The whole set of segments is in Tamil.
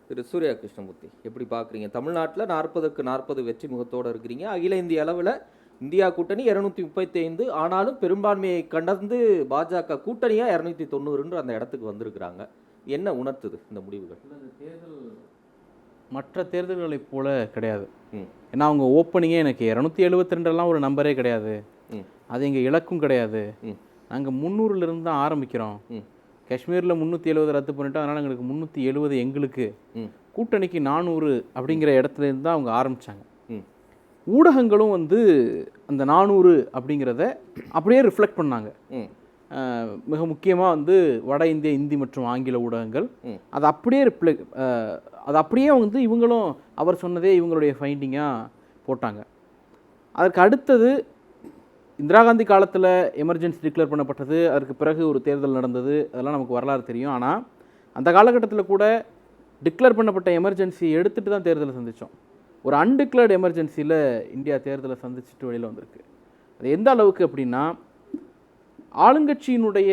திரு சூர்யா கிருஷ்ணமூர்த்தி எப்படி பார்க்குறீங்க? தமிழ்நாட்டில் 40க்கு 40 வெற்றி முகத்தோடு இருக்கிறீங்க. அகில இந்திய அளவில் இந்தியா கூட்டணி 235, ஆனாலும் பெரும்பான்மையை கடந்து பாஜக கூட்டணியாக 290 அந்த இடத்துக்கு வந்திருக்கிறாங்க. என்ன உணர்த்துது இந்த முடிவுகள்? தேர்தல் மற்ற தேர்தல்களைப் போல கிடையாது. ஏன்னா அவங்க ஓப்பனிங்கே எனக்கு 272 ஒரு நம்பரே கிடையாது, அது எங்கள் இலக்கும் கிடையாது. நாங்கள் 300லேருந்து தான் ஆரம்பிக்கிறோம். காஷ்மீரில் 370 ரத்து பண்ணிட்டோம், அதனால் எங்களுக்கு 370 எங்களுக்கு, கூட்டணிக்கு 400 அப்படிங்கிற இடத்துலேருந்து தான் அவங்க ஆரம்பித்தாங்க. ஊடகங்களும் வந்து அந்த 400 அப்படிங்கிறத அப்படியே ரிஃப்ளெக்ட் பண்ணாங்க. மிக முக்கியமாக வந்து வட இந்திய இந்தி மற்றும் ஆங்கில ஊடகங்கள் அதை அப்படியே வந்து இவங்களும் அவர் சொன்னதே இவங்களுடைய ஃபைண்டிங்காக போட்டாங்க. அதற்கு அடுத்தது இந்திரா காந்தி காலத்தில் எமர்ஜென்சி டிக்ளேர் பண்ணப்பட்டது, அதற்கு பிறகு ஒரு தேர்தல் நடந்தது, அதெல்லாம் நமக்கு வரலாறு தெரியும். ஆனால் அந்த காலகட்டத்தில் கூட டிக்ளேர் பண்ணப்பட்ட எமர்ஜென்சியை எடுத்துகிட்டு தான் தேர்தலை சந்தித்தோம். ஒரு அன்டிக்ளேர்டு எமர்ஜென்சியில் இந்தியா தேர்தலை சந்திச்சுட்டு வெளியில் வந்திருக்கு. அது எந்த அளவுக்கு அப்படின்னா, ஆளுங்கட்சியினுடைய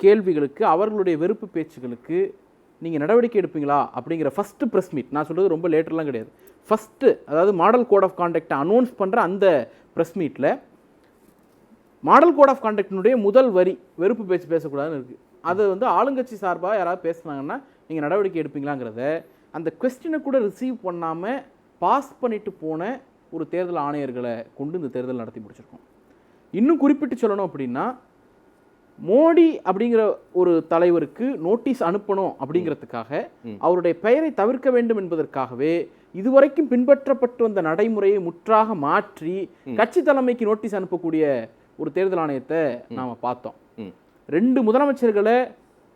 கேள்விகளுக்கு, அவர்களுடைய வெறுப்பு பேச்சுகளுக்கு நீங்கள் நடவடிக்கை எடுப்பீங்களா அப்படிங்கிற ஃபஸ்ட்டு ப்ரெஸ் மீட், நான் சொல்கிறது ரொம்ப லேட்டர்லாம் கிடையாது, ஃபஸ்ட்டு அதாவது மாடல் கோட் ஆஃப் கான்டக்டை அனௌன்ஸ் பண்ணுற அந்த ப்ரெஸ் மீட்டில் மாடல் கோட் ஆஃப் கான்டக்டினுடைய முதல் வரி வெறுப்பு பேச்சு பேசக்கூடாதுன்னு இருக்குது. அது வந்து ஆளுங்கட்சி சார்பாக யாராவது பேசுனாங்கன்னா நீங்கள் நடவடிக்கை எடுப்பீங்களாங்கிறத அந்த கொஸ்டினை கூட ரிசீவ் பண்ணாமல் பாஸ் பண்ணிட்டு போன ஒரு தேர்தல் ஆணையர்களை கொண்டு இந்த தேர்தல் நடத்தி முடிச்சிருக்கோம். இன்னும் குறிப்பிட்டு சொல்லணும் அப்படின்னா, மோடி அப்படிங்கிற ஒரு தலைவருக்கு நோட்டீஸ் அனுப்பணும் அப்படிங்கிறதுக்காக, அவருடைய பெயரை தவிர்க்க வேண்டும் என்பதற்காகவே இதுவரைக்கும் பின்பற்றப்பட்டு வந்த நடைமுறையை முற்றாக மாற்றி கட்சி தலைமைக்கு நோட்டீஸ் அனுப்பக்கூடிய ஒரு தேர்தல் ஆணையத்தை நாம் பார்த்தோம். 2 முதலமைச்சர்களை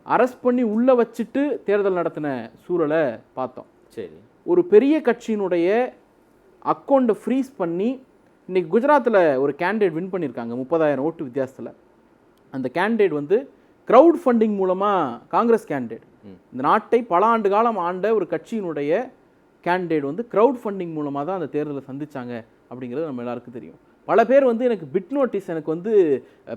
அரெஸ்ட் பண்ணி உள்ளே வச்சுட்டு தேர்தல் நடத்தின சூழலை பார்த்தோம். சரி, ஒரு பெரிய கட்சியினுடைய அக்கௌண்ட்டை ஃப்ரீஸ் பண்ணி, இன்றைக்கி குஜராத்தில் ஒரு கேண்டிடேட் வின் பண்ணியிருக்காங்க 30,000 ஓட்டு வித்தியாசத்தில். அந்த கேண்டிடேட் வந்து க்ரௌட் ஃபண்டிங் மூலமாக, காங்கிரஸ் கேண்டிடேட், இந்த நாட்டை பல ஆண்டு காலம் ஆண்ட ஒரு கட்சியினுடைய கேண்டிடேட் வந்து க்ரௌட் ஃபண்டிங் மூலமாக தான் அந்த தேர்தலை சந்தித்தாங்க அப்படிங்கிறது நம்ம எல்லாருக்கும் தெரியும். பல பேர் வந்து எனக்கு பிட் நோட்டீஸ், எனக்கு வந்து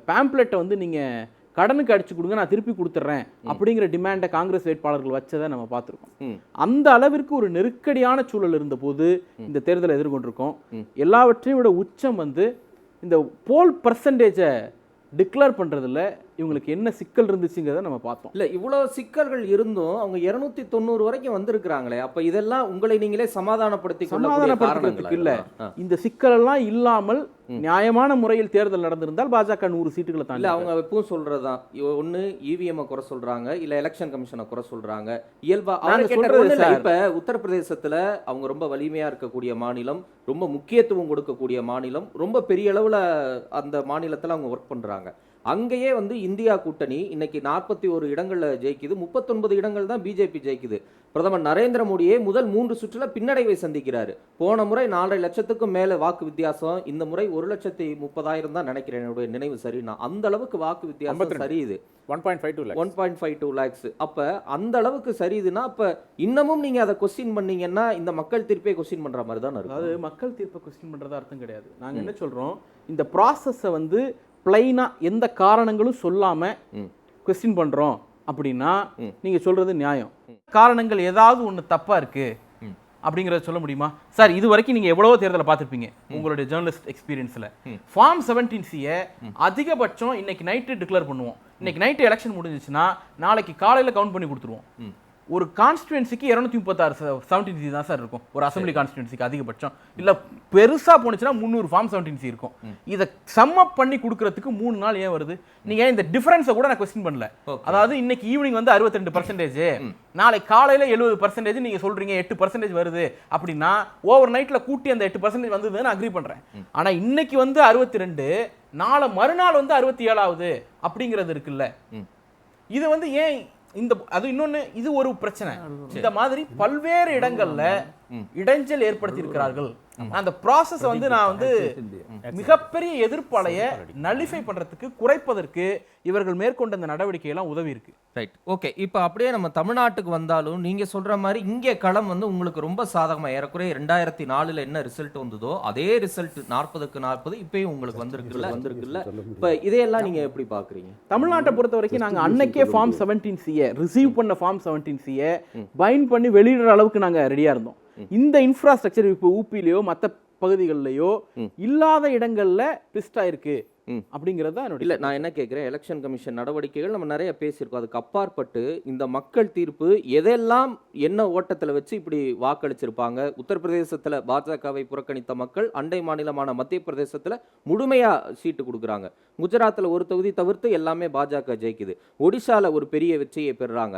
பேம்ப்ளெட்டை வந்து நீங்கள் கடனுக்கு அடிச்சு கொடுங்க, நான் திருப்பி கொடுத்துட்றேன் அப்படிங்கிற டிமாண்டை காங்கிரஸ் வேட்பாளர்கள் வச்சதை நம்ம பார்த்துருக்கோம். அந்த அளவிற்கு ஒரு நெருக்கடியான சூழல் இருந்த போது இந்த தேர்தலை எதிர்கொண்டிருக்கோம். எல்லாவற்றையும் விட உச்சம் வந்து இந்த போல் பர்சன்டேஜை டிக்ளேர் பண்ணுறதுல இவங்களுக்கு என்ன சிக்கல் இருந்துச்சுங்கிறத நம்ம பார்த்தோம். இல்லை, இவ்வளோ சிக்கல்கள் இருந்தும் அவங்க 290 வரைக்கும் வந்திருக்கிறாங்களே, அப்போ இதெல்லாம் உங்களை நீங்களே சமாதானப்படுத்திக்கிறதுக்கு இல்லை. இந்த சிக்கலெல்லாம் இல்லாமல் நியாயமான முறையில் தேர்தல் நடந்திருந்தால் பாஜக 100 சீட்டுகளை தான். இல்லை, அவங்க எப்பவும் சொல்கிறது தான், ஒன்று இவிஎம்ஐ குறை சொல்கிறாங்க, இல்லை எலெக்ஷன் கமிஷனை குறை சொல்கிறாங்க. இயல்பாக இப்போ உத்தரப்பிரதேசத்தில் அவங்க ரொம்ப வலிமையாக இருக்கக்கூடிய மாநிலம், ரொம்ப முக்கியத்துவம் கொடுக்கக்கூடிய மாநிலம், ரொம்ப பெரிய அளவில் அந்த மாநிலத்தில் அவங்க ஒர்க் பண்ணுறாங்க. அங்கேயே வந்து இந்தியா கூட்டணி இன்னைக்கு 41 இடங்களில் ஜெயிக்குது, 39 இடங்கள் தான் பிஜேபி ஜெயிக்குது. பிரதமர் நரேந்திர மோடியே முதல் 3 சுற்றுல பின்னடைவை சந்திக்கிறாரு. போன முறை 4.5 லட்சத்துக்கும் மேலே வாக்கு வித்தியாசம், இந்த முறை 1,30,000 தான் நினைக்கிறேன், என்னுடைய நினைவு சரினா. அந்த அளவுக்கு வாக்கு வித்தியாசம் சரியுது, 1.52 lakhs. அப்ப அந்த அளவுக்கு சரியுதுன்னா, அப்ப இன்னமும் நீங்க அதை கொஸ்டின் பண்ணீங்கன்னா இந்த மக்கள் தீர்ப்பை கொஸ்டின் பண்ற மாதிரி தான் இருக்கும். அதாவது மக்கள் தீர்ப்பை கொஸ்டின் பண்றதா அர்த்தம் கிடையாது. நாங்க என்ன சொல்றோம், இந்த ப்ராசஸை வந்து பிளைனா எந்த காரணங்களும் சொல்லாம கொஸ்டின் பண்றோம் அப்படின்னா நீங்க சொல்றது நியாயம். காரணங்கள் ஏதாவது ஒன்று தப்பா இருக்கு அப்படிங்கிறத சொல்ல முடியுமா சார்? இது வரைக்கும் நீங்க எவ்வளவோ தேர்தலை பார்த்துருப்பீங்க உங்களுடைய ஜேர்னலிஸ்ட் எக்ஸ்பீரியன்ஸ்ல. ஃபார்ம் 17C அதிகபட்சம் இன்னைக்கு நைட்டு டிக்ளேர் பண்ணுவோம். இன்னைக்கு நைட்டு எலெக்ஷன் முடிஞ்சிச்சுன்னா நாளைக்கு காலையில் கவுண்ட் பண்ணி கொடுத்துருவோம். ஒரு கான்ஸ்டிடுவன்சிக்கு 236 17C தான் சார் இருக்கும், ஒரு அசம்பிளி கான்ஸ்டிடுவன்சிக்கு அதிகபட்சம். இல்லை பெருசாக போனுச்சுன்னா 300 ஃபார்ம் 17C இருக்கும். இதை சம்மப் பண்ணி கொடுக்கறதுக்கு 3 நாள் ஏன் வருது? நீங்கள் இந்த டிஃபரன்ஸை கூட நான் கொஸ்டின் பண்ணல. அதாவது இன்னைக்கு ஈவினிங் வந்து 62%, நாளை காலையில் 70% நீங்கள் சொல்றீங்க, 8% வருது அப்படின்னா ஓவர் நைட்டில் கூட்டி அந்த 8% வந்ததுன்னு நான் அக்ரி பண்ணுறேன். ஆனால் இன்னைக்கு வந்து 62, நாளை மறுநாள் வந்து 67 ஆகுது அப்படிங்கிறது இருக்குல்ல. இது வந்து ஏன் இந்த அது இன்னொன்று, இது ஒரு பிரச்சனை. இந்த மாதிரி பல்வேறு இடங்கள்ல இடைஞ்சல் ஏற்படுத்தி இருக்கிறார்கள். அந்த ப்ராசஸ் வந்து நான் வந்து மிகப்பெரிய எதிர்ப்பாளைய நலிஃபை பண்றதுக்கு, குறைப்பதற்கு இவர்கள் மேற்கொண்ட இந்த நடவடிக்கை எல்லாம் உதவி இருக்கு. Right, okay. இப்போ அப்படியே நம்ம தமிழ்நாட்டுக்கு வந்தாலும் நீங்க சொல்ற மாதிரி இங்கே களம் வந்து உங்களுக்கு ரொம்ப சாதகமா, ஏறக்குறைய 2004 என்ன ரிசல்ட் வந்ததோ அதே ரிசல்ட் 40க்கு 40 இப்பயும் உங்களுக்கு வந்திருக்குல்ல. இப்போ இதையெல்லாம் நீங்க எப்படி பாக்குறீங்க? தமிழ்நாட்டை பொறுத்த வரைக்கும் நாங்க அன்னைக்கே ஃபார்ம் 17C ரிசீவ் பண்ண ஃபார்ம் 17C பைண்ட் பண்ணி வெளியிடுற அளவுக்கு நாங்க ரெடியா இருந்தோம். இந்த இன்ஃப்ராஸ்ட்ரக்சர் இப்போ ஊபிலையோ மற்ற பகுதிகளிலேயோ இல்லாத இடங்கள்ல ட்விஸ்ட் ஆயிருக்கு அப்படிங்கிறதா இல்ல. நான் என்ன கேட்கிறேன், எலெக்ஷன் கமிஷன் நடவடிக்கைகள் நம்ம நிறைய பேசியிருக்கோம். அதுக்கு அப்பாற்பட்டு இந்த மக்கள் தீர்ப்பு எதெல்லாம் என்ன ஓட்டத்தில் வச்சு இப்படி வாக்களிச்சிருப்பாங்க? உத்தரப்பிரதேசத்தில் பாஜகவை புறக்கணித்த மக்கள் அண்டை மாநிலமான மத்திய பிரதேசத்தில் முழுமையா சீட்டு கொடுக்குறாங்க. குஜராத்தில் ஒரு தொகுதி தவிர்த்து எல்லாமே பாஜக ஜெயிக்குது. ஒடிசால ஒரு பெரிய வெற்றியை பெறுறாங்க.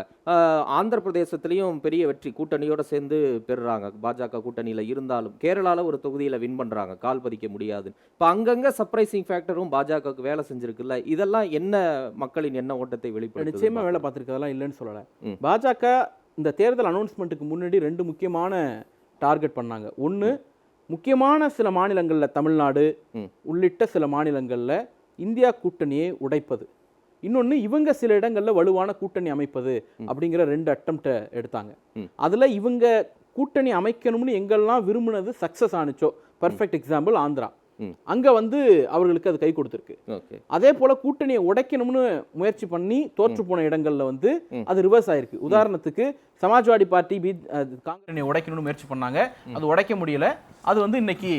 ஆந்திர பிரதேசத்திலையும் பெரிய வெற்றி கூட்டணியோட சேர்ந்து பெறுறாங்க. பாஜக கூட்டணியில இருந்தாலும் கேரளால ஒரு தொகுதியில வின் பண்றாங்க, கால் பதிக்க முடியாது. இப்போ அங்கங்க சர்ப்ரைசிங் ஃபேக்டரும் பாஜகவுக்கு வேலை செஞ்சிருக்குல்ல. இதெல்லாம் என்ன மக்களின் என்ன ஓட்டத்தை வெளிப்படுத்துது? நிச்சயமா வேலை பார்த்துருக்கதெல்லாம் இல்லைன்னு சொல்லல. பாஜக இந்த தேர்தல் அனௌன்ஸ்மெண்ட்டுக்கு முன்னாடி 2 முக்கியமான டார்கெட் பண்ணாங்க. ஒன்று, முக்கியமான சில மாநிலங்களில், தமிழ்நாடு உள்ளிட்ட சில மாநிலங்களில் இந்தியா கூட்டணியை உடைப்பது. இன்னொன்று, இவங்க சில இடங்களில் வலுவான கூட்டணி அமைப்பது அப்படிங்கிற 2 அட்டம்ப்டை எடுத்தாங்க. அதில் இவங்க கூட்டணி அமைக்கணும்னு எங்கெல்லாம் விரும்பினது சக்ஸஸ் ஆனிச்சோ, பர்ஃபெக்ட் எக்ஸாம்பிள் ஆந்திரா. அங்க வந்து அவர்களுக்கு அது கை கொடுத்திருக்கு. அதே போல கூட்டணியை உடைக்கணும்னு முயற்சி பண்ணி தோற்று போன இடங்கள்ல வந்து அது ரிவர்ஸ் ஆயிருக்கு. உதாரணத்துக்கு சமாஜ்வாடி பார்ட்டி காங்கிரஸ் உடைக்கணும்னு முயற்சி பண்ணாங்க, அது உடைக்க முடியல. அது வந்து இன்னைக்கு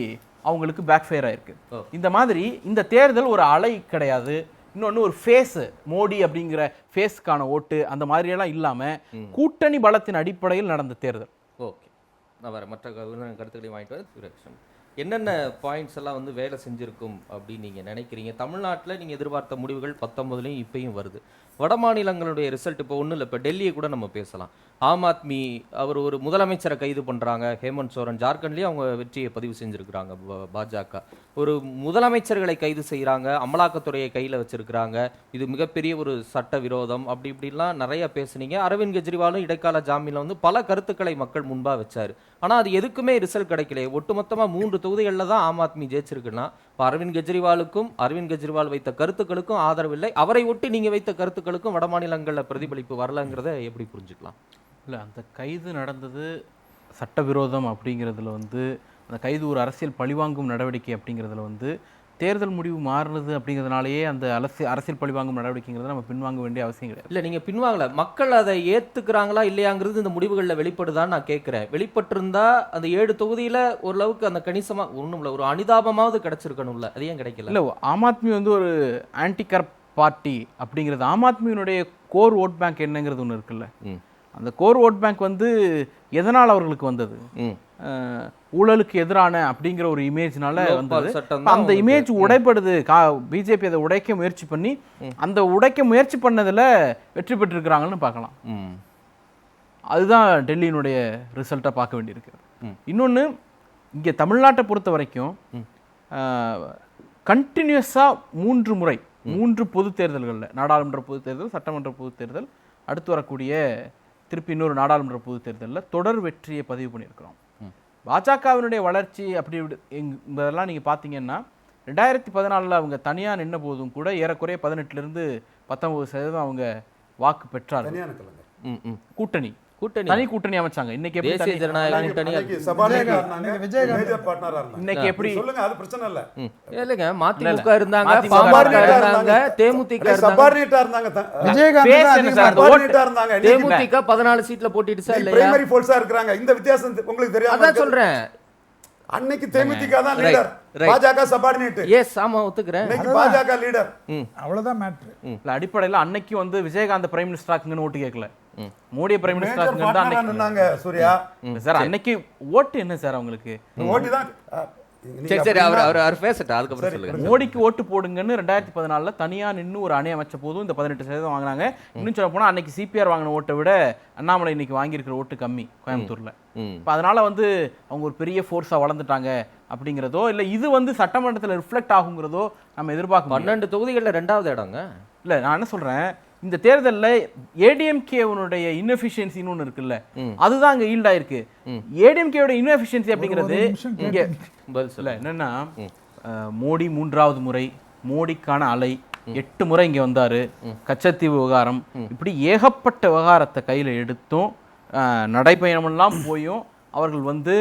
அவங்களுக்கு பேக் ஃபயர் ஆயிருக்கு. இந்த மாதிரி இந்த தேர்தல் ஒரு அலை கிடையாது. இன்னொன்று ஒரு ஃபேஸ், மோடி அப்படிங்கிற ஃபேஸ்க்கான ஓட்டு அந்த மாதிரியெல்லாம் இல்லாமல் கூட்டணி பலத்தின் அடிப்படையில் நடந்த தேர்தல். ஓகே, நான் வர மற்ற கருத்துக்களையும் வாங்கிட்டு வரேன். என்னென்ன பாயிண்ட்ஸ் எல்லாம் வந்து வேலை செஞ்சுருக்கும் அப்படின்னு நீங்கள் நினைக்கிறீங்க? தமிழ்நாட்டில் நீங்கள் எதிர்பார்த்த முடிவுகள் 19லையும் இப்பயும் வருது. வட மாநிலங்களுடைய ரிசல்ட் இப்போ ஒன்றும் இல்லை. இப்போ டெல்லியை கூட நம்ம பேசலாம். ஆம் ஆத்மி அவர் ஒரு முதலமைச்சரை கைது பண்ணுறாங்க, ஹேமந்த் சோரன். ஜார்க்கண்ட்லேயும் அவங்க வெற்றியை பதிவு செஞ்சுருக்கிறாங்க பாஜக. ஒரு முதலமைச்சர்களை கைது செய்கிறாங்க, அமலாக்கத்துறையை கையில் வச்சிருக்கிறாங்க. இது மிகப்பெரிய ஒரு சட்ட விரோதம் அப்படி இப்படிலாம் நிறைய பேசுனீங்க. அரவிந்த் கெஜ்ரிவாலும் இடைக்கால ஜாமீனில் வந்து பல கருத்துக்களை மக்கள் முன்பாக வச்சார். ஆனால் அது எதுக்குமே ரிசல்ட் கிடைக்கல. ஒட்டுமொத்தமாக 3 தொகுதிகளில் தான் ஆம் ஆத்மி ஜெயிச்சிருக்குன்னா, இப்போ அரவிந்த் கெஜ்ரிவால் வைத்த கருத்துக்களுக்கும் ஆதரவில்லை, அவரை ஒட்டி நீங்கள் வைத்த கருத்துக்களுக்கும் வட மாநிலங்களில் பிரதிபலிப்பு வரலங்கிறத எப்படி புரிஞ்சுக்கலாம்? இல்லை, அந்த கைது நடந்தது சட்டவிரோதம் அப்படிங்கிறதுல வந்து, அந்த கைது ஒரு அரசியல் பழிவாங்கும் நடவடிக்கை அப்படிங்கிறதுல வந்து தேர்தல் முடிவு மாறுனது அப்படிங்கிறதுனாலேயே அந்த அரசியல் பழிவாங்கும் நடவடிக்கைங்கிறத நம்ம பின்வாங்க வேண்டிய அவசியம் கிடையாது. இல்லை, நீங்கள் பின்வாங்கல. மக்கள் அதை ஏற்றுக்கிறாங்களா இல்லையாங்கிறது இந்த முடிவுகளில் வெளிப்படுதான்னு நான் கேட்குறேன். வெளிப்பட்டிருந்தா அந்த 7 தொகுதியில் ஓரளவுக்கு அந்த கணிசமாக ஒன்றும் இல்லை, ஒரு அனிதாபமாவது கிடைச்சிருக்கணும்ல. அது ஏன் கிடைக்கல? இல்லை, ஆம் ஆத்மி வந்து ஒரு ஆன்டி கரப்ட் பார்ட்டி அப்படிங்கிறது, ஆம் ஆத்மியினுடைய கோர் ஓட் பேங்க் என்னங்கிறது ஒன்று இருக்குல்ல. அந்த கோர் ஓட் பேங்க் வந்து எதனால் அவர்களுக்கு வந்தது? ஊழலுக்கு எதிரான அப்படிங்கிற ஒரு இமேஜ்னால வந்தது. அந்த இமேஜ் உடைப்படுது. பிஜேபி அதை உடைக்க முயற்சி பண்ணி அந்த உடைக்க முயற்சி பண்ணதுல வெற்றி பெற்றிருக்கிறாங்கன்னு பார்க்கலாம். அதுதான் டெல்லியினுடைய ரிசல்ட்டை பார்க்க வேண்டியிருக்கு. இன்னொன்று, இங்கே தமிழ்நாட்டை பொறுத்த வரைக்கும் கண்டினியூஸாக 3 முறை 3 பொது தேர்தல்களில், நாடாளுமன்ற பொது தேர்தல், சட்டமன்ற பொது தேர்தல், அடுத்து வரக்கூடிய திருப்பி இன்னொரு நாடாளுமன்ற பொது தேர்தலில் தொடர் வெற்றியை பதிவு பண்ணியிருக்கிறோம். பாஜகவினுடைய வளர்ச்சி அப்படி இதெல்லாம் நீங்கள் பார்த்தீங்கன்னா 2014 அவங்க தனியாக நின்ற போதும் கூட ஏறக்குறைய 18லிருந்து 19% அவங்க வாக்கு பெற்றார்கள். கூட்டணி தனி கூட்டணி அமைச்சாங்க. இன்னைக்கு தேசிய ஜனநாயக கூட்டணி இன்னைக்கு எப்படி சொல்லுங்க? அது பிரச்சனை இல்ல. இல்லங்க, மதிமுக இருந்தாங்க, பாமக இருந்தாங்க, தேமுதிக இருந்தாங்க. தேமுதிக 14 சீட்ல போட்டிட்டு சார் இல்லையா? பிரைமரி ஃபோர்ஸா இருக்காங்க. இந்த வித்தியாசம் உங்களுக்கு தெரியாது. அதான் சொல்றேன். அன்னைக்கு தேமுதிக தான் லீடர், பாஜக சபார்டினேட். எஸ், ஆமா, ஒத்துக்கிறேன். இன்னைக்கு பாஜக லீடர். அவ்வளவுதான் மேட்டர். இல்ல, அடிப்படையில் அன்னைக்கு வந்து விஜயகாந்த் பிரைம் மினிஸ்டராக்குங்கன்னு ஓட்டு கேட்கல, மோடி பிரைம் மினிஸ்டராக்குங்க தான் அன்னைக்கு சூர்யா சார். அன்னைக்கு ஓட்டு என்ன சார் அவங்களுக்கு? ஓட்டு தான். சரி, அவர் பேசட்டும், அதுக்கப்புறம் சொல்லுங்க. மோடிக்கு ஓட்டு போடுங்கன்னு 2014 தனியா நின்று ஒரு அணி அமைச்ச போதும் இந்த 18% வாங்கினாங்க. இன்னும் சொல்ல போனா அன்னைக்கு சிபிஆர் வாங்கின ஓட்டை விட அண்ணாமலை இன்னைக்கு வாங்கியிருக்கிற ஓட்டு கம்மி கோயம்புத்தூர்ல. இப்போ அதனால வந்து அவங்க ஒரு பெரிய ஃபோர்ஸா வளர்ந்துட்டாங்க அப்படிங்கிறதோ, இல்லை இது வந்து சட்டமன்றத்தில் ரிஃப்ளெக்ட் ஆகுங்கிறதோ நம்ம எதிர்பார்க்க. 12 தொகுதிகளில் 2வது இடங்க. இல்லை, நான் என்ன சொல்றேன், இந்த தேர்தல்ல ஏடிஎம்கேவுடைய இன்எஃபிஷியன்சின்னு ஒன்று இருக்குல்ல, அதுதான் அங்க ஈல்ட் ஆயிருக்கு. ஏடிஎம்கேவோட இன்எஃபிஷியன்சி அப்படிங்கிறது இங்க இல்ல என்னன்னா, மோடி 3வது முறை, மோடிக்கான அலை 8 முறை இங்க வந்தாரு, கச்சத்தீவு விவகாரம், இப்படி ஏகப்பட்ட விவகாரத்தை கையில எடுத்தும் நடைப்பயணமெல்லாம் போயும் அவர்கள் வந்து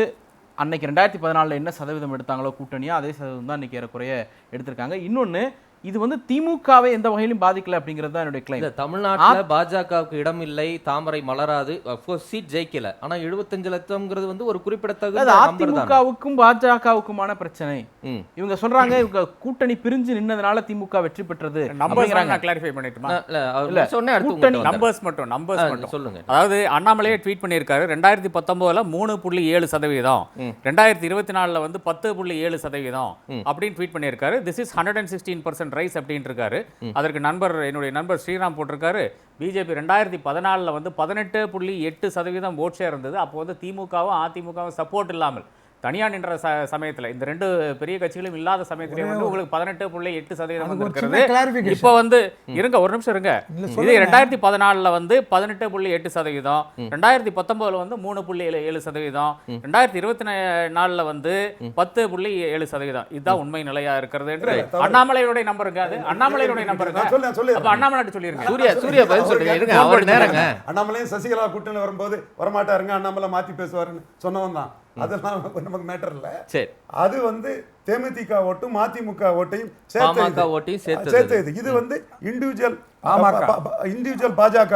அன்னைக்கு 2014 என்ன சதவீதம் எடுத்தாங்களோ கூட்டணியா, அதே சதவீதம் தான் இன்னைக்கு ஏறக்குறைய எடுத்திருக்காங்க. இன்னொன்னு, இது வந்து திமுகவை எந்த வகையிலும் பாதிக்கல அப்படிங்கிறது தான் என்னுடைய கிளைம். தமிழ்நாட்டுல பாஜகவுக்கு இடம் இல்லை, தாமரை மலராது, அப்கோர்ஸ் சீட் ஜெயிக்கல. ஆனா 75 லட்சம்ங்கிறது வந்து ஒரு குறிப்பிடத்தகுந்த அதிமுகவுக்கும் பாஜகவுக்குமான பிரச்சனை. இவங்க சொல்றாங்க இவங்க கூட்டணி பிரிஞ்சு நின்னதுனால திமுக வெற்றி பெற்றது. சொல்லுங்க. அதாவது அண்ணாமலையே ட்வீட் பண்ணியிருக்காரு 2019 3.7%, 2024 வந்து 10.7% அப்படின்னு ட்வீட் பண்ணியிருக்காரு. திஸ் இஸ் 116% ரைஸ் அப்படின்னு இருக்காரு. அதற்கு என்னுடைய நண்பர் ஸ்ரீராம் போட்டிருக்காரு, பிஜேபி 2014 வந்து 18.8% ஓட் ஷேர் இருந்தது. அப்போ வந்து திமுகவும் அதிமுகவும் சப்போர்ட் இல்லாமல் தனியா நின்ற சமயத்துல, இந்த 2 பெரிய கட்சிகளும் இல்லாத சமயத்திலே வந்து உங்களுக்கு 18.8% வந்திருக்கிறது. இப்போ வந்து இருங்க ஒரு நிமிஷம் இருங்க, இது 2014 வந்து 18.8%, 2019 வந்து 3.7%, 2024 வந்து 10.7%. இதுதான் உண்மை நிலையா இருக்கிறது என்று அண்ணாமலையுடைய நம்பருங்க. அது அண்ணாமலையுடைய நம்பருங்க. அப்ப அண்ணாமலை சொல்லிருங்க. சூர்யா பதில் சொல்லுங்க. இருங்க அவர் நேரங்க. அண்ணாமலையும் சசிகலா கூட்டணி வரும்போது வரமாட்டாருங்க, அண்ணாமலை மாத்தி பேசுவாருன்னு சொன்னவன் தான். அதெல்லாம் நமக்கு மேட்டர் இல்ல. சரி, அது வந்து தேமுதிக ஓட்டும் அதிமுக ஓட்டையும் சேர்த்தது. இது வந்து இண்டிவிஜுவல் பாஜக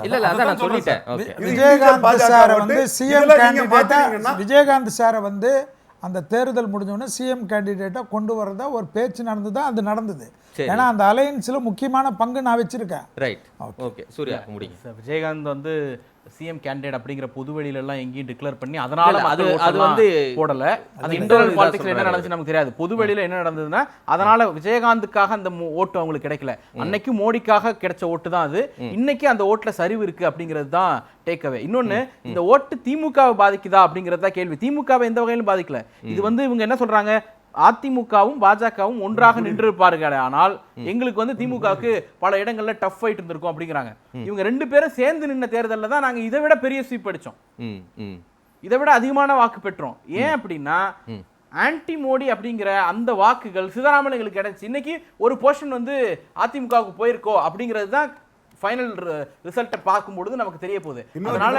இல்ல இல்ல அதான் நான் சொல்லிட்டேன். விஜயகாந்த் சாரை வந்து அந்த தேர்தல் முடிஞ்சோடனே சிஎம் கேண்டிடேட்டா கொண்டு வரதா ஒரு பேச்சு நடந்தது. அது நடந்தது. ஏன்னா அந்த அலையன்ஸ்ல முக்கியமான பங்கு நான் வச்சிருக்கேன். Right, okay. சூர்யா முடிங்க. விஜயகாந்த் வந்து சிஎம் கேண்டிடேட் அப்படிங்கிற பொதுவெளியில எல்லாம் எங்கேயும் டிக்ளேர் பண்ணி அதனால அது வந்து போடல. அது இன்டர்னல் பாலிடிக்ஸ்ல என்ன நடந்துச்சு நமக்கு தெரியாது. பொதுவெளியில என்ன நடந்ததுன்னா, அதனால விஜயகாந்துக்காக அந்த ஓட்டு அவங்களுக்கு கிடைக்கல. அன்னைக்கு மோடிக்காக கிடைச்ச ஓட்டு தான் அது. இன்னைக்கு அந்த ஓட்டுல சரிவு இருக்கு அப்படிங்கிறது தான் டேக்அவே. இன்னொன்னு, இந்த ஓட்டு திமுகவை பாதிக்குதா அப்படிங்கிறது தான் கேள்வி. திமுகவை எந்த வகையிலும் பாதிக்கல. இது வந்து இவங்க என்ன சொல்றாங்க, அதிமுகவும் பாஜகவும் ஒன்றாக நின்றிருப்பார்கள், ஆனால் எங்களுக்கு வந்து திமுகவுக்கு பல இடங்கள்ல டஃப் ஃபைட் இருந்திருக்கும் அப்படிங்கிறாங்க. இவங்க 2 பேரும் சேர்ந்து நின்ன தேர்தல்ல தான் நாங்க இதை விட பெரிய ஸ்வீப் அடிச்சோம், இதை விட அதிகமான வாக்கு பெற்றோம். ஏன் அப்படின்னா, ஆன்டி மோடி அப்படிங்கிற அந்த வாக்குகள் சிதறாமல் எங்களுக்கு கிடைச்சு. இன்னைக்கு ஒரு போர்ஷன் வந்து அதிமுகவுக்கு போயிருக்கோ அப்படிங்கிறது தான் ஃபைனல் ரிசல்ட்டை பார்க்கும்போது நமக்கு தெரிய போகுது. அதனால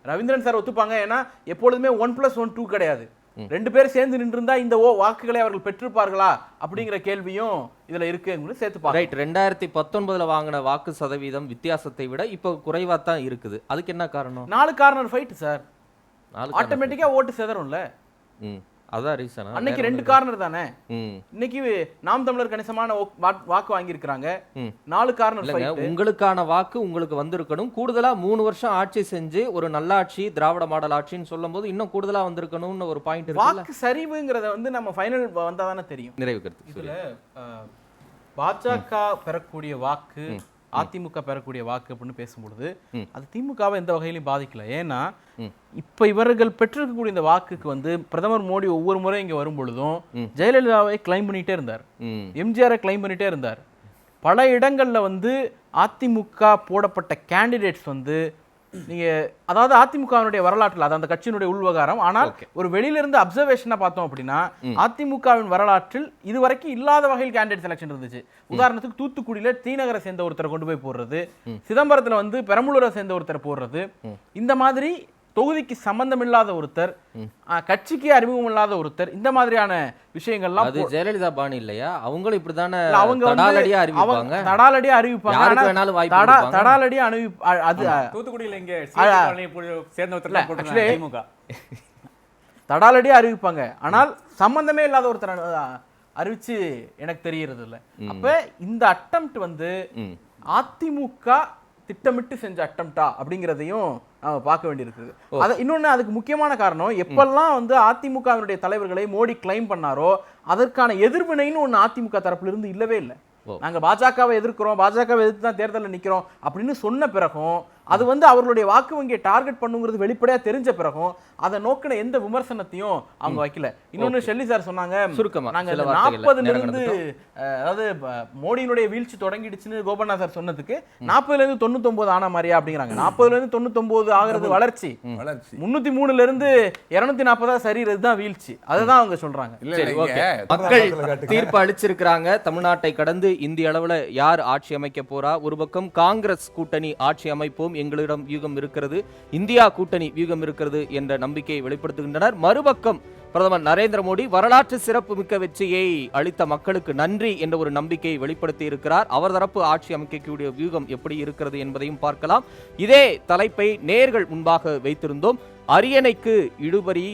ரவீந்திரன் சார் ஒத்துப்பாங்க. ஏன்னா எப்பொழுதுமே 1+1 2 கிடையாது. 2 பேர் சேர்ந்து நின்றிருந்தா இந்த வாக்குகளை அவர்கள் பெற்றிருப்பார்களா அப்படிங்கிற கேள்வியும் இதுல இருக்கு. சேர்த்து ரைட். 2019 வாங்கின வாக்கு சதவீதம் வித்தியாசத்தை விட இப்போ குறைவா தான் இருக்குது. அதுக்கு என்ன காரணம்? 4 கார்னர் ஃபைட் சார். ஆட்டோமேட்டிக்கா ஓட்டு சேதரும்ல. அதான் ரீசன். அன்னைக்கு 2 கார்னர் தானே. இன்னைக்கு நாம் தமிழர் கணிசமான வாக்கு வாங்கி இருக்காங்க. 4 கார்னர் ஃபைட். உங்களுக்கான வாக்கு உங்களுக்கு வந்திருக்கணும். கூடுதலா 3 வருஷம் ஆட்சி செஞ்சு ஒரு நல்லாட்சி, திராவிட மாடல் ஆட்சின்னு சொல்லும்போது இன்னும் கூடுதலா வந்திருக்கணும்னு ஒரு பாயிண்ட் இருக்கு. வாக்கு சரிவுங்கிறத வந்து நம்ம ஃபைனல் வந்தா தானே தெரியும். நிறைவு கருத்து. இதுல பாஜக பெறக்கூடிய வாக்கு, அதிமுக பெறக்கூடிய வாக்கு அப்படின்னு பேசும்பொழுது அது திமுகவை எந்த வகையிலும் பாதிக்கல. ஏன்னா இப்ப இவர்கள் பெற்றிருக்கக்கூடிய இந்த வாக்குக்கு வந்து பிரதமர் மோடி ஒவ்வொரு முறை இங்க வரும் பொழுதும் ஜெயலலிதாவை கிளைம் பண்ணிட்டே இருந்தார், எம்ஜிஆரை கிளைம் பண்ணிட்டே இருந்தார். பல இடங்கள்ல வந்து அதிமுக போடப்பட்ட கேண்டிடேட்ஸ் வந்து நீங்க, அதாவது அதிமுகவினுடைய வரலாற்றில் அது அந்த கட்சியினுடைய உள்வகாரம். ஆனால் ஒரு வெளியிலிருந்து அப்சர்வேஷனா பார்த்தோம் அப்படின்னா, அதிமுகவின் வரலாற்றில் இதுவரைக்கும் இல்லாத வகையில் கேண்டிடேட் செலக்ஷன் இருந்துச்சு. உதாரணத்துக்கு தூத்துக்குடியில தீநகரை சேர்ந்த ஒருத்தரை கொண்டு போய் போடுறது, சிதம்பரத்துல வந்து பெரம்பலூரை சேர்ந்த ஒருத்தரை போடுறது, இந்த மாதிரி தொகுதிக்கு சம்பந்தம் இல்லாத ஒருத்தர், கட்சிக்கு அறிமுகம் இல்லாத ஒருத்தர், இந்த மாதிரியான விஷயங்கள்லாம் அது ஜெயலலிதா பாணி இல்லையா? அவங்களும் இப்படிதானே அவங்க தடாலடியா அறிவிப்பாங்க. தடாலடியா அது தூத்துக்குடியில இங்க சேர்ந்த ஒருத்தர் தடாலடியா அறிவிப்பாங்க. ஆனால் சம்பந்தமே இல்லாத ஒருத்தர் அறிவிச்சு எனக்கு தெரியறது இல்ல. அப்ப இந்த அட்டெம்ப்ட் வந்து அதிமுக திட்டமிட்டு செஞ்ச அட்டெம்ப்டா அப்படிங்கிறதையும் நாம பார்க்க வேண்டியிருக்குது. இன்னொன்னு, அதுக்கு முக்கியமான காரணம், எப்பெல்லாம் வந்து அதிமுகவினுடைய தலைவர்களை மோடி கிளைம் பண்ணாரோ அதற்கான எதிர்வினைன்னு ஒண்ணு அதிமுக தரப்புல இருந்து இல்லவே இல்லை. நாங்க பாஜகவை எதிர்க்கிறோம், பாஜகவை எதிர்த்து தான் தேர்தலில் நிக்கிறோம் அப்படின்னு சொன்ன பிறகும் அது வந்து அவர்களுடைய வாக்கு வங்கியை டார்கெட் பண்ணுங்கிறது வெளிப்படையா தெரிஞ்ச பிறகும் அதை நோக்கின எந்த விமர்சனத்தையும் அவங்க வைக்கல. இன்னொன்னு ஷெல்லி சார் சொன்னாங்க, சுருக்கமா நாங்க சில வார்த்தைகள்ல 40ல நேரம் இருந்து அதாவது மோடியினுடைய வீழ்ச்சி தொடங்கிடுச்சுன்னு கோபண்ணா சார் சொன்னதுக்கு 40ல இருந்து 99 ஆன மாதிரியா அப்படிங்கிறாங்க. 40ல இருந்து 99 ஆகிறது வளர்ச்சி, 303ல இருந்து 240 சரிறது தான் வீழ்ச்சி. அதுதான் அவங்க சொல்றாங்க. சரி, ஓகே. மக்கள் தீர்ப்பு அளிச்சிருக்கிறாங்க. தமிழ்நாட்டை கடந்து இந்திய அளவுல யார் ஆட்சி அமைக்க போறா? ஒரு பக்கம் காங்கிரஸ் கூட்டணி ஆட்சி அமைப்போம், எங்களிடம் வியூகம் இருக்கிறது, இந்தியா கூட்டணி வியூகம் இருக்கிறது என்ற நம்பிக்கையை வெளிப்படுத்துகின்றனர். மறுபக்கம் பிரதமர் நரேந்திர மோடி வரலாற்று சிறப்பு மிக்க வெற்றியை அளித்த மக்களுக்கு நன்றி என்ற ஒரு நம்பிக்கையை வெளிப்படுத்தி இருக்கிறார். அவர் தரப்பு ஆட்சி அமைக்கக்கூடிய வியூகம் எப்படி இருக்கிறது என்பதையும் பார்க்கலாம். இதே தலைப்பை நேர்கள் முன்பாக வைத்திருந்தோம். அரியணைக்கு இழுபறி,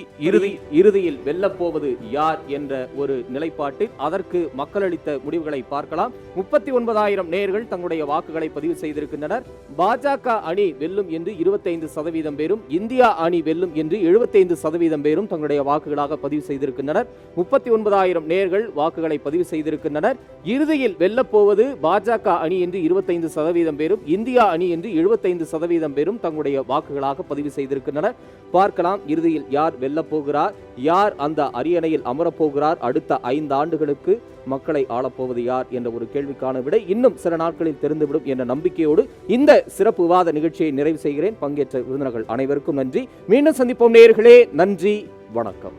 இறுதியில் வெல்லப்போவது யார் என்ற ஒரு நிலைப்பாட்டில் அதற்கு மக்கள் அளித்த முடிவுகளை பார்க்கலாம். 39,000 நேயர்கள் தங்களுடைய வாக்குகளை பதிவு செய்திருக்கின்றனர். பாஜக அணி வெல்லும் என்று 25% பேரும், இந்தியா அணி வெல்லும் என்று 75% பேரும் தங்களுடைய வாக்குகளாக பதிவு செய்திருக்கின்றனர். 39,000 நேயர்கள் வாக்குகளை பதிவு செய்திருக்கின்றனர். இறுதியில் வெல்லப்போவது பாஜக அணி என்று 25% பேரும், இந்தியா அணி என்று 75% பேரும் தங்களுடைய வாக்குகளாக பதிவு செய்திருக்கின்றனர். பார்க்கலாம் இறுதியில் யார் வெல்லப் போகிறார், யார் அந்த அரியணையில் அமரப்போகிறார், அடுத்த 5 ஆண்டுகளுக்கு மக்களை ஆளப்போவது யார் என்ற ஒரு கேள்விக்கான விடை இன்னும் சில நாட்களில் தெரிந்துவிடும் என்ற நம்பிக்கையோடு இந்த சிறப்பு விவாத நிகழ்ச்சியை நிறைவு செய்கிறேன். பங்கேற்ற விருந்தினர்கள் அனைவருக்கும் நன்றி. மீண்டும் சந்திப்போம் நேயர்களே. நன்றி, வணக்கம்.